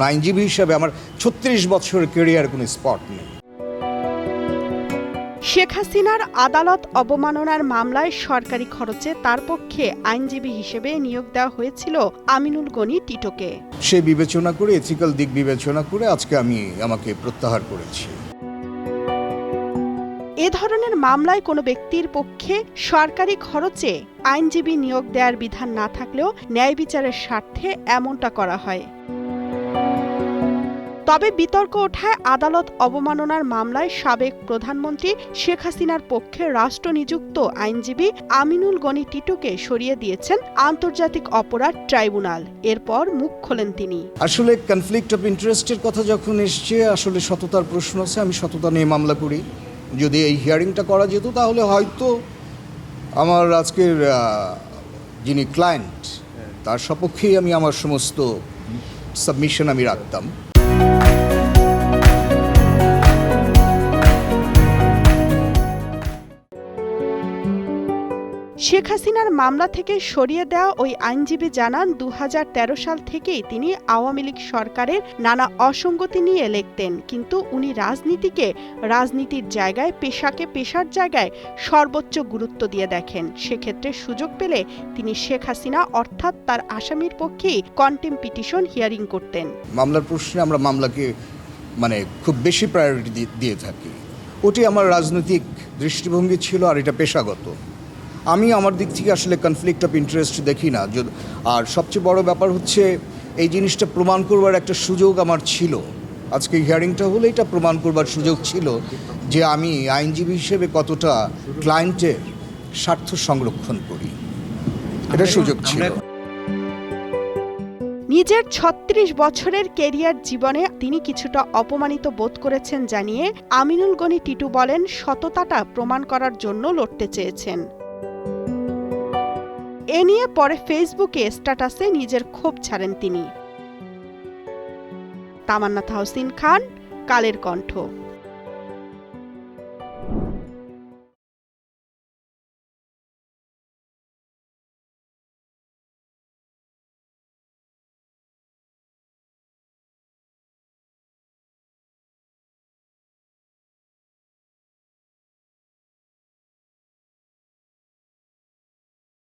আইনজীবী হিসেবে আমার ৩৬ বছরের ক্যারিয়ার কোনো স্পট নেই। শেখ হাসিনার আদালত অবমাননার মামলায় সরকারি খরচে তার পক্ষে আইনজীবী হিসেবে নিয়োগ দেওয়া হয়েছিল আমিনুল গনি টিটোকে। সে বিবেচনা করে, এথিক্যাল দিক বিবেচনা করে আজকে আমাকে প্রত্যাহার করেছি। এ ধরনের মামলায় কোনো ব্যক্তির পক্ষে সরকারি খরচে আইনজীবী নিয়োগ দেওয়ার বিধান না থাকলেও ন্যায় বিচারের স্বার্থে এমনটা করা হয়। তবে বিতর্ক ওঠায় আদালত অবমাননার মামলায় সাবেক প্রধানমন্ত্রী শেখ হাসিনার পক্ষে রাষ্ট্রনিযুক্ত আইনজীবী আমিনুল গনি টিটোকে সরিয়ে দিয়েছেন আন্তর্জাতিক অপরাধ ট্রাইব্যুনাল। এরপর মুখ খোলেন তিনি। আসলে কনফ্লিক্ট অফ ইন্টারেস্টের কথা যখন এসছে, আসলে সততার প্রশ্ন আছে, আমি সততা নিয়ে মামলা করি। যদি এই হিয়ারিংটা করা যেত তাহলে হয়তো আমার আজকের যিনি ক্লায়েন্ট তার সপক্ষেই আমি আমার সমস্ত সাবমিশন আমি রাখতাম। শেখ হাসিনার মামলা থেকে সরিয়ে দেওয়া ওই আইনজীবী জানান, ২০১৩ সাল থেকেই তিনি আওয়ামী লীগ সরকারের নানা অসঙ্গতি নিয়ে লিখতেন, কিন্তু উনি রাজনীতিকে রাজনীতির জায়গায়, পেশাকে পেশার জায়গায় সর্বোচ্চ গুরুত্ব দিয়ে দেখেন। সেক্ষেত্রে সুযোগ পেলে তিনি শেখ হাসিনা অর্থাৎ তার আসামির পক্ষেই কন্টেম্প পিটিশন হিয়ারিং করতেন। মামলার প্রশ্নে আমরা মামলাকে খুব বেশি প্রায়োরিটি দিয়ে থাকি। ওটি আমার রাজনৈতিক দৃষ্টিভঙ্গি ছিল, আর এটা পেশাগত। আমি আমার দিক থেকে আসলে কনফ্লিক্ট অফ ইন্টারেস্ট দেখি না। আর সবচেয়ে বড় ব্যাপার হচ্ছে এই জিনিসটা প্রমাণ করবার একটা সুযোগ আমার ছিল। আজকে হিয়ারিংটা হলে এটা প্রমাণ করবার সুযোগ ছিল যে আমি আইনজীবী হিসেবে কতটা ক্লায়েন্টের স্বার্থ সংরক্ষণ করি, এটা সুযোগ ছিল। নিজের ৩৬ বছরের ক্যারিয়ার জীবনে তিনি কিছুটা অপমানিত বোধ করেছেন জানিয়ে আমিনুল গনি টিটু বলেন, সততাটা প্রমাণ করার জন্য লড়তে চেয়েছেন। এ নিয়ে পরে ফেসবুকে স্ট্যাটাসে নিজের ক্ষোভ ছাড়েন তিনি। তামান্না তাহসিন খান, কালের কণ্ঠ।